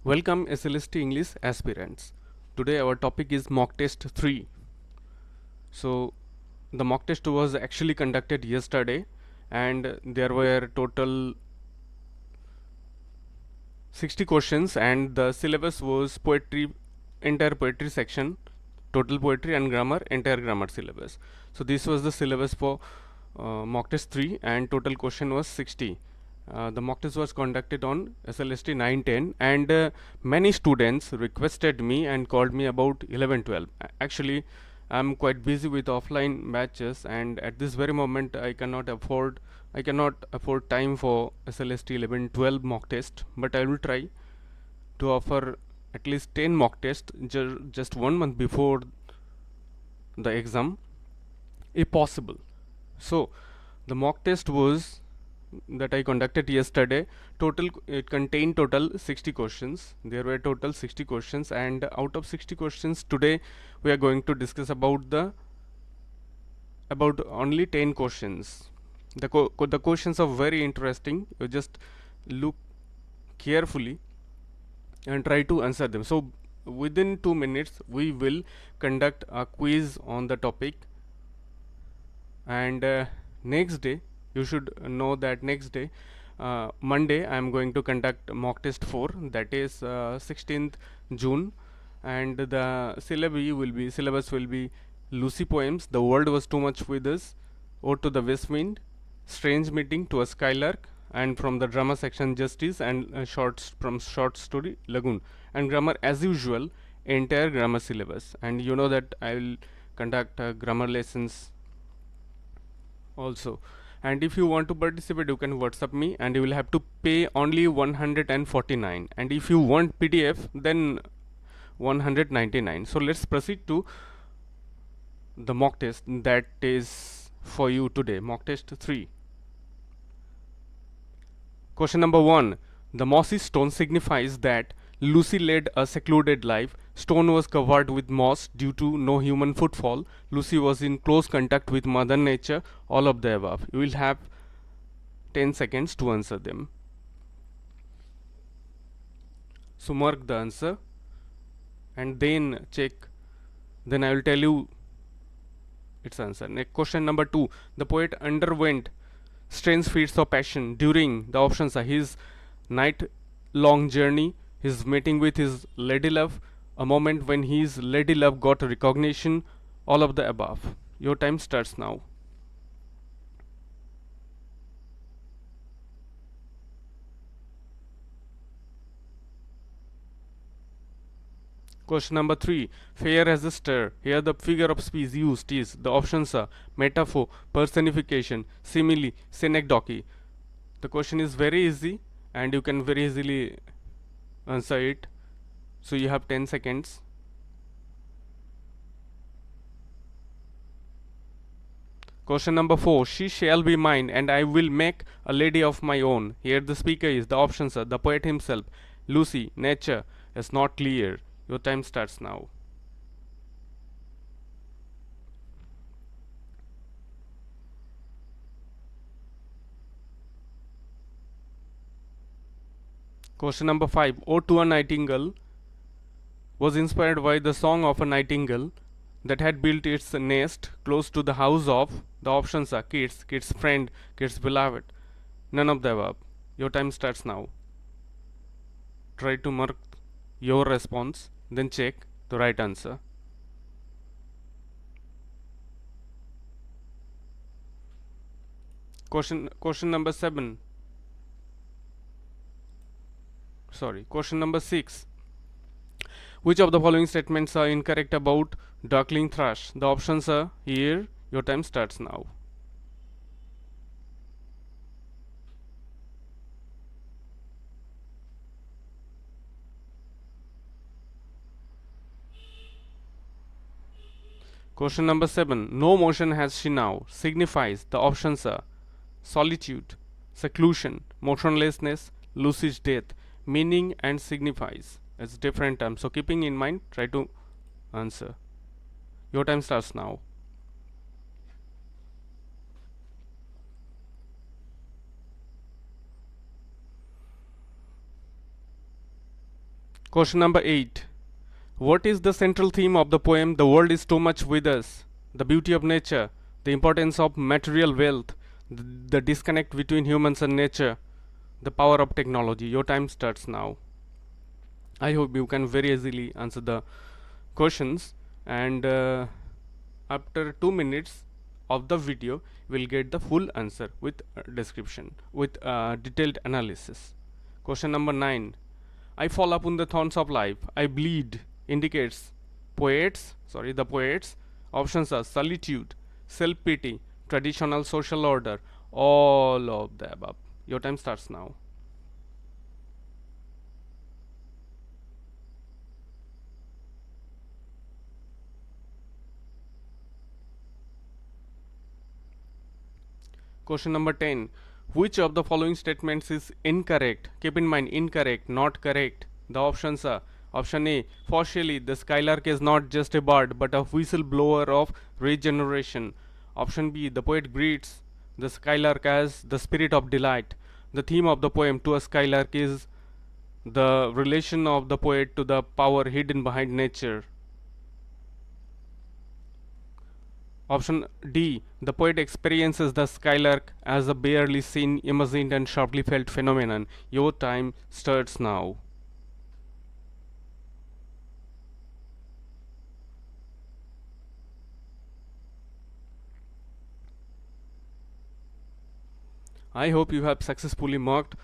Welcome SLST English aspirants. Today our topic is mock test 3. So the mock test was actually conducted yesterday and there were total 60 questions and the syllabus was poetry, entire poetry section, total poetry and grammar, entire grammar syllabus. So this was the syllabus for mock test 3 and total question was 60. The mock test was conducted on SLST 910 and many students requested me and called me about 11-12. Actually, I'm quite busy with offline batches and at this very moment I cannot afford time for SLST 11-12 mock test, but I will try to offer at least 10 mock tests just 1 month before the exam if possible. So the mock test was that I conducted yesterday. Total it contained total 60 questions. There were total 60 questions, and out of 60 questions today we are going to discuss about only 10 questions. The questions are very interesting. You just look carefully and try to answer them. So within 2 minutes we will conduct a quiz on the topic, and next day you should know that next day, Monday, I am going to conduct mock test 4, that is 16th June, and the syllabus will be Lucy poems, The World Was Too Much With Us, Ode to the West Wind, Strange Meeting to a Skylark, and from the drama section Justice, and shorts from short story Lagoon, and grammar as usual, entire grammar syllabus. And you know that I will conduct grammar lessons also. And if you want to participate, you can WhatsApp me, and you will have to pay only 149, and if you want PDF then 199. So let's proceed to the mock test that is for you today. Mock test 3. Question number 1. The mossy stone signifies that Lucy led a secluded life. Stone was covered with moss due to no human footfall. Lucy was in close contact with Mother Nature. All of the above. You will have 10 seconds to answer them. So mark the answer and then check. Then I will tell you its answer. Next, question number 2. The poet underwent strange feats of passion during the options are his night long journey, his meeting with his lady love, a moment when his lady love got recognition, all of the above. Your time starts now. Question number 3. Fair as a star. Here the figure of speech used is, the options are metaphor, personification, simile, synecdoche. The question is very easy and you can very easily answer it. So you have 10 seconds. Question number 4. She shall be mine and I will make a lady of my own. Here the speaker is, the options are the poet himself, Lucy, nature is not clear. Your time starts now. Question number 5. Ode to a Nightingale was inspired by the song of a nightingale that had built its nest close to the house of, the options are kids, kids friend, kids beloved. None of the above. Your time starts now. Try to mark your response, then check the right answer. Question number 7. Question number 6. Which of the following statements are incorrect about duckling thrush? The options are here. Your time starts now. Question number 7. No motion has she now signifies, the options are solitude, seclusion, motionlessness, lucid death, meaning and signifies. It's different terms. So keeping in mind, try to answer. Your time starts now. Question number 8. What is the central theme of the poem The World is Too Much With Us? The beauty of nature, the importance of material wealth, the disconnect between humans and nature, the power of technology. Your time starts now. I hope you can very easily answer the questions, and after 2 minutes of the video you will get the full answer with description, with detailed analysis. Question number 9. I fall upon the thorns of life, I bleed, indicates the poets. Options are solitude, self-pity, traditional social order, all of the above. Your time starts now. Question number 10. Which of the following statements is incorrect? Keep in mind, incorrect, not correct. The options are: option A, partially, the skylark is not just a bird but a whistleblower of regeneration. Option B, the poet greets the skylark as the spirit of delight. The theme of the poem To a Skylark is the relation of the poet to the power hidden behind nature. Option D. The poet experiences the skylark as a barely seen, imagined, and sharply felt phenomenon. Your time starts now. I hope you have successfully marked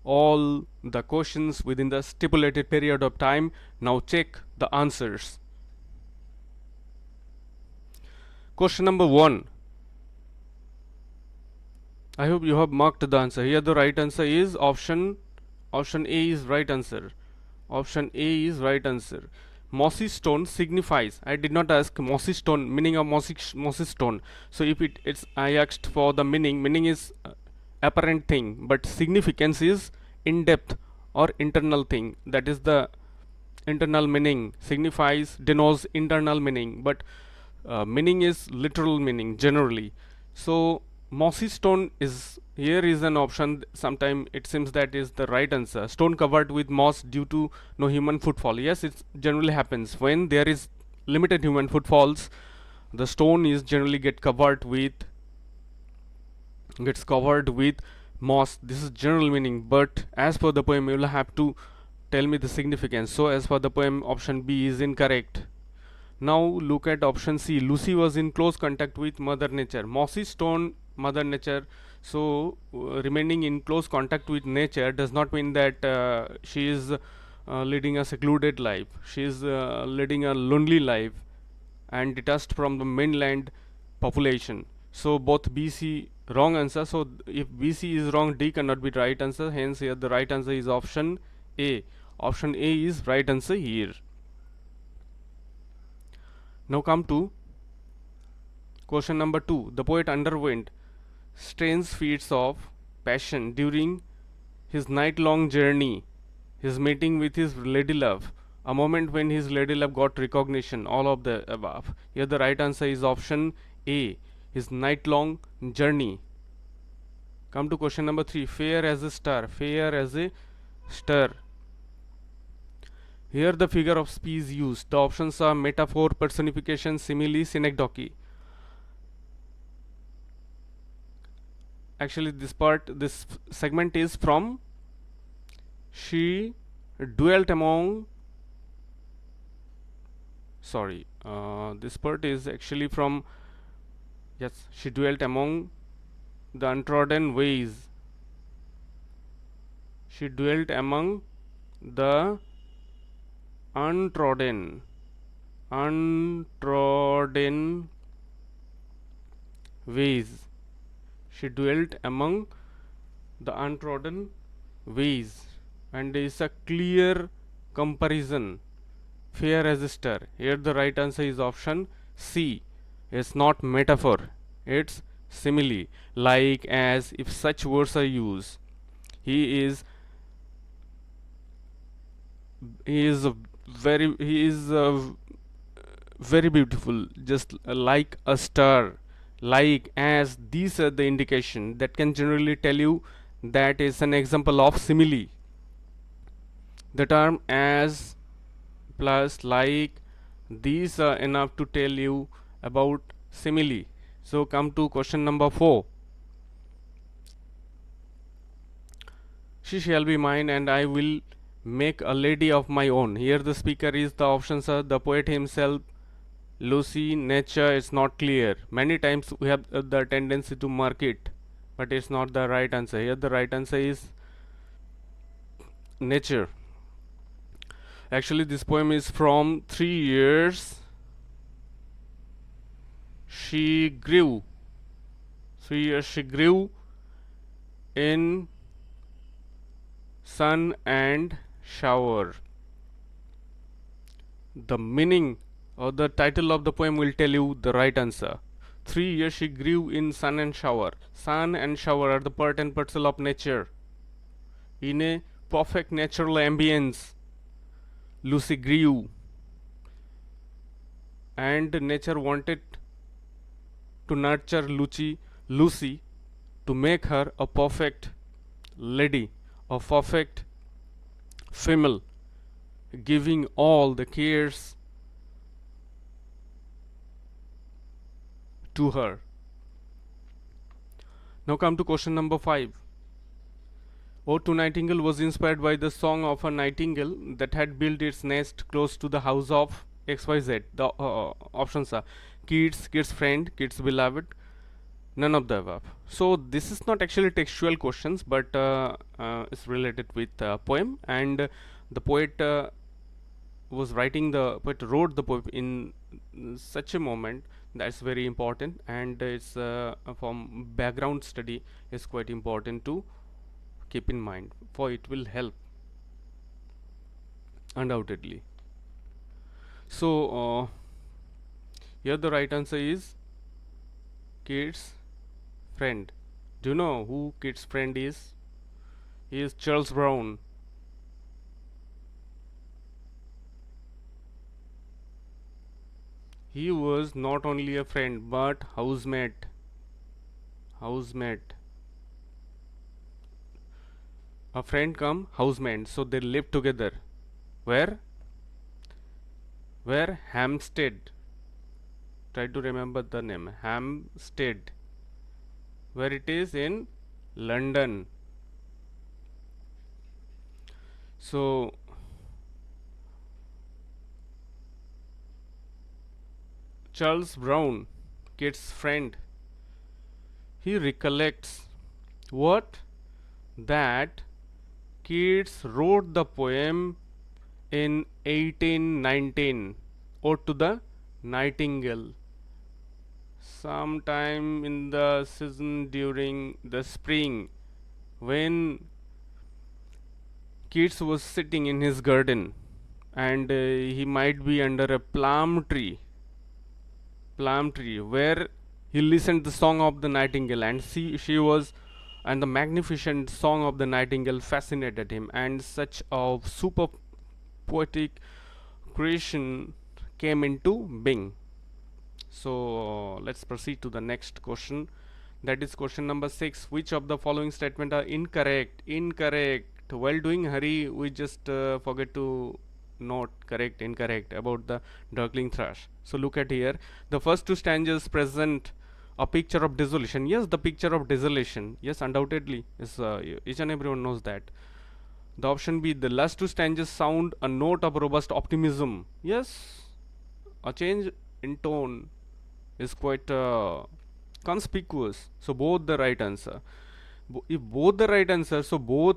all the questions within the stipulated period of time. Now check the answers. Question number 1. I hope you have marked the answer. Here the right answer is option A is right answer. Option A is right answer. Mossy stone signifies. I did not ask mossy stone, meaning of mossy stone. So if it's I asked for the meaning. Meaning is apparent thing, but significance is in depth or internal thing. That is the internal meaning. Signifies denotes internal meaning, but meaning is literal meaning generally. So mossy stone is here is an option. Sometime it seems that is the right answer. Stone covered with moss due to no human footfall. Yes, it generally happens when there is limited human footfalls. The stone is generally gets covered with moss. This is general meaning, but as per the poem you will have to tell me the significance. So as per the poem, option B is incorrect. Now look at option C. Lucy was in close contact with Mother Nature. Mossy stone, Mother Nature. So remaining in close contact with nature does not mean that she is leading a secluded life. She is leading a lonely life and detached from the mainland population. So both B, C wrong answer. So if B, C is wrong, D cannot be right answer. Hence here the right answer is option A. Option A is right answer here. Now come to question number 2. The poet underwent strange feats of passion during his night-long journey, his meeting with his lady love, a moment when his lady love got recognition, all of the above. Here the right answer is option A, his night-long journey. Come to question number 3. Fair as a star. Fair as a star. Here the figure of speech is used. The options are metaphor, personification, simile, synecdoche. Actually this segment is from she dwelt among this part is actually from she dwelt among the untrodden ways. She dwelt among the untrodden ways. She dwelt among the untrodden ways, and there is a clear comparison. Fair as a star. Here the right answer is option C. It's not metaphor, it's simile. Like, as, if such words are used. He is very beautiful, just like a star. Like, as, these are the indication that can generally tell you that is an example of simile. The term as plus like. These are enough to tell you about simile. So come to question number 4. She shall be mine and I will make a lady of my own. Here the speaker is, the options are the poet himself, Lucy, nature. It's not clear. Many times we have the tendency to mark it, but it's not the right answer. Here the right answer is nature. Actually this poem is from 3 years she grew. 3 years she grew in sun and shower. The meaning or the title of the poem will tell you the right answer. 3 years she grew in sun and shower. Sun and shower are the part and parcel of nature. In a perfect natural ambience, Lucy grew, and nature wanted to nurture Lucy to make her a perfect lady, a perfect female, giving all the cares to her. Now come to question number 5. Ode to Nightingale was inspired by the song of a nightingale that had built its nest close to the house of XYZ. The options are kids, kids friend, kids beloved, none of the above. So this is not actually textual questions, but it's related with poem, and the poet wrote the poem in such a moment that's very important, and it's from background study is quite important to keep in mind, for it will help undoubtedly. So here the right answer is Keats' friend. Do you know who Keats' friend is? He is Charles Brown. He was not only a friend but housemate. A friend come housemate, so they live together. Where? Hampstead. Try to remember the name. Hampstead. Where it is in London. So Charles Brown, Keats' friend, he recollects what? That Keats wrote the poem in 1819, Ode to the Nightingale, sometime in the season during the spring, when Keats was sitting in his garden, and he might be under a plum tree where he listened the song of the nightingale, and the magnificent song of the nightingale fascinated him, and such a super poetic creation came into being. So let's proceed to the next question, that is question number 6. Which of the following statement are incorrect? While doing Hari, we just forget to note incorrect about the darkling thrush. So look at here, the first two stanzas present a picture of desolation. Yes, the picture of desolation, yes, undoubtedly is each and everyone knows that. The option B, the last two stanzas sound a note of robust optimism. Yes, a change in tone is quite conspicuous. So both the right answer. If both the right answer, so both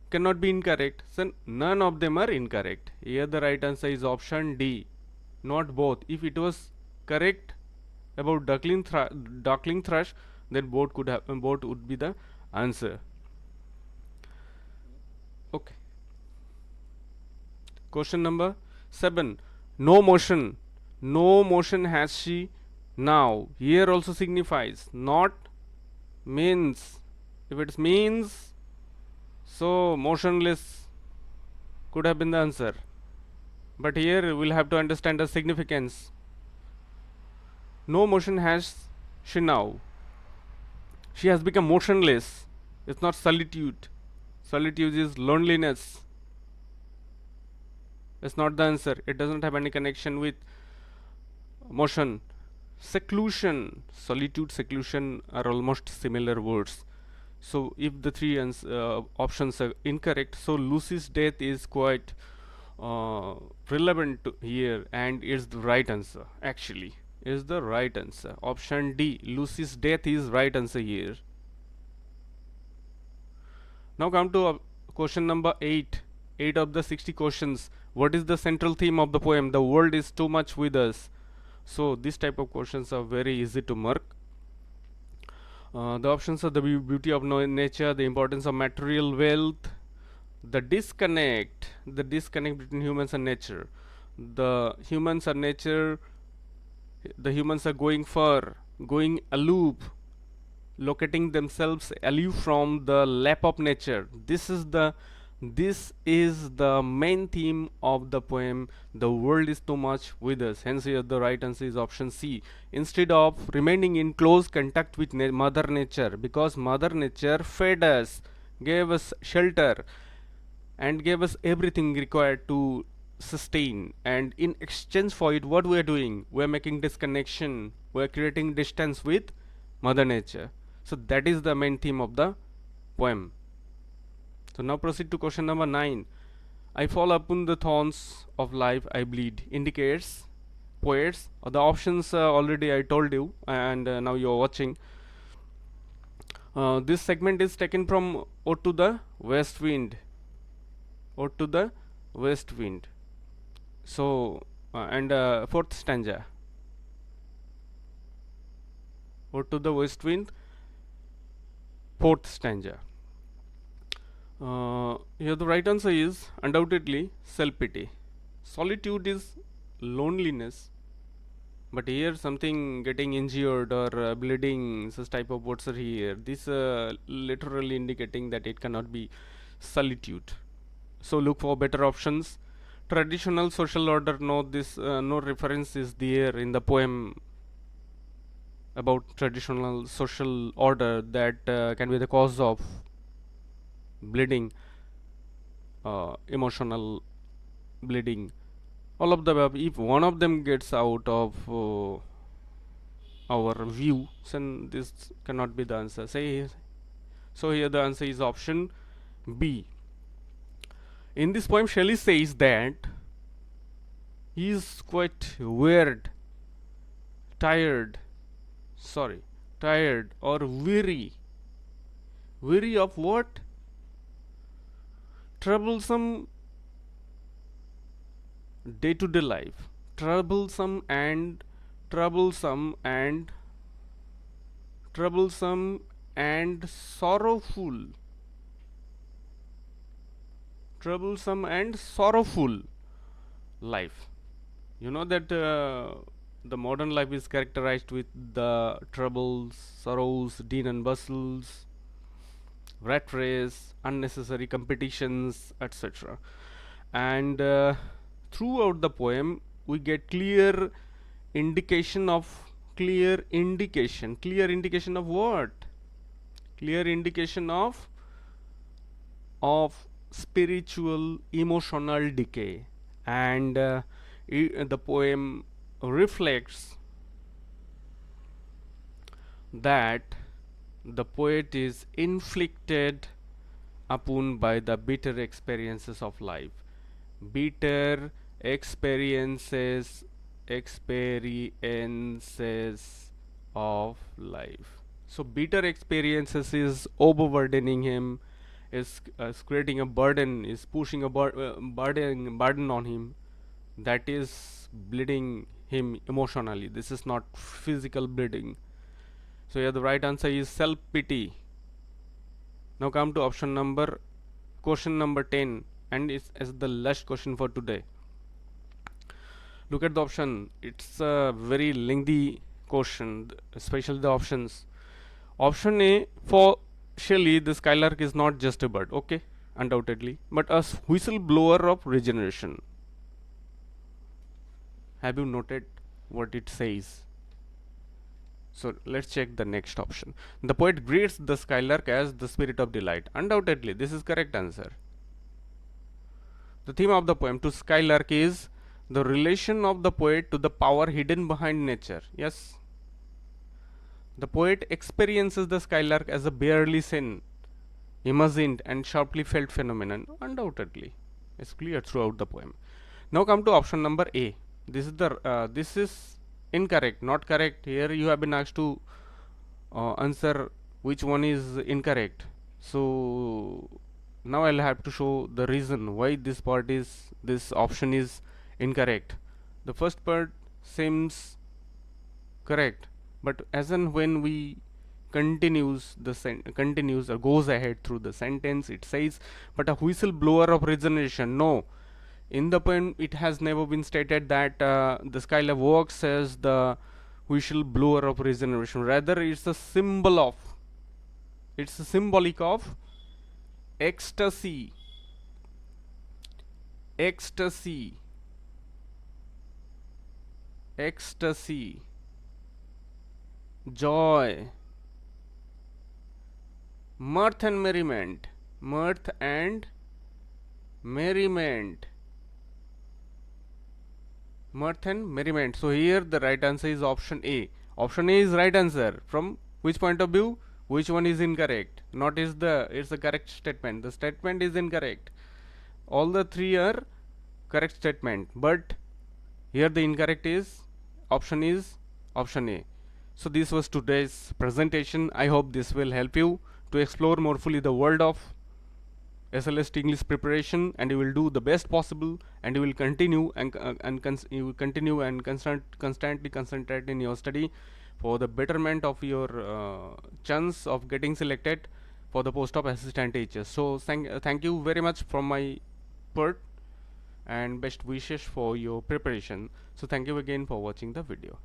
cannot be incorrect. So none of them are incorrect. Here the right answer is option D, not both. If it was correct about duckling thrush, then both would be the answer. Okay. Question number 7. No motion has she now. Here also signifies not means. If it means, so motionless could have been the answer, but here we'll have to understand the significance. No motion has she now. She has become motionless. It's not solitude. Solitude is loneliness. It's not the answer. It doesn't have any connection with motion. Seclusion, solitude, seclusion are almost similar words. So if the three options are incorrect, so Lucy's death is quite relevant here, and it's the right answer. Actually, is the right answer. Option D, Lucy's death, is right answer here. Now come to question number 8. 8 of the 60 questions. What is the central theme of the poem? The world is too much with us. So this type of questions are very easy to mark. The options are the beauty of nature, the importance of material wealth, the disconnect between humans and nature. The humans are nature. The humans are going aloof, locating themselves aloof from the lap of nature. This is the main theme of the poem. The world is too much with us. Hence here the right answer is option C. Instead of remaining in close contact with mother nature, because mother nature fed us, gave us shelter, and gave us everything required to sustain, and in exchange for it, what we are doing, we are making disconnection, we are creating distance with mother nature. So that is the main theme of the poem. So now proceed to question number 9. I fall upon the thorns of life, I bleed, indicates poets. The options already I told you, and now you are watching. This segment is taken from Ode to the West Wind. Ode to the West Wind. So and fourth stanza. Ode to the West Wind, fourth stanza. Here the right answer is undoubtedly self-pity. Solitude is loneliness, but here something getting injured or bleeding, such type of words are here. This literally indicating that it cannot be solitude. So look for better options. Traditional social order, no reference is there in the poem about traditional social order that can be the cause of bleeding, emotional bleeding, all of the above. If one of them gets out of our view, then this cannot be the answer. So here the answer is option B. In this poem, Shelley says that he is quite tired tired or weary. Weary of what? Troublesome day-to-day life. Troublesome and troublesome and sorrowful. Troublesome and sorrowful life. You know that the modern life is characterized with the troubles, sorrows, din and bustles, rat race, unnecessary competitions, etc. And throughout the poem, we get clear indication of what? Clear indication of spiritual emotional decay, and the poem reflects that the poet is inflicted upon by the bitter experiences of life. Bitter experiences of life. So bitter experiences is overburdening him, is creating a burden, is pushing a burden on him, that is bleeding him emotionally. This is not physical bleeding. So here the right answer is self-pity. Now come to question number 10, and it's as the last question for today. Look at the option. It's a very lengthy question, especially the options. Option A, for Shelley, the skylark is not just a bird, okay, undoubtedly, but a whistleblower of regeneration. Have you noted what it says? So let's check the next option. The poet greets the skylark as the spirit of delight. Undoubtedly, this is correct answer. The theme of the poem to Skylark is the relation of the poet to the power hidden behind nature. Yes, the poet experiences the skylark as a barely seen, imagined, and sharply felt phenomenon. Undoubtedly, it's clear throughout the poem. Now come to option number A. This is incorrect, not correct. Here you have been asked to answer which one is incorrect. So now I'll have to show the reason why this option is incorrect. The first part seems correct, but as and when we continues or goes ahead through the sentence, it says, but a whistleblower of regeneration. No, in the poem it has never been stated that the skylark works as the whistleblower of regeneration. Rather, it's a symbolic of ecstasy, ecstasy, ecstasy, joy, mirth and merriment, mirth and merriment, mirth and merriment. So here the right answer is option A. Option A is right answer. From which point of view? Which one is incorrect? Not is the it's a correct statement. The statement is incorrect. All the three are correct statement, but here the incorrect is option A. So this was today's presentation. I hope this will help you to explore more fully the world of SLST English preparation, and you will do the best possible, and you will continue and constantly concentrate in your study for the betterment of your chance of getting selected for the post of assistant teacher. So thank you very much from my part, and best wishes for your preparation. So thank you again for watching the video.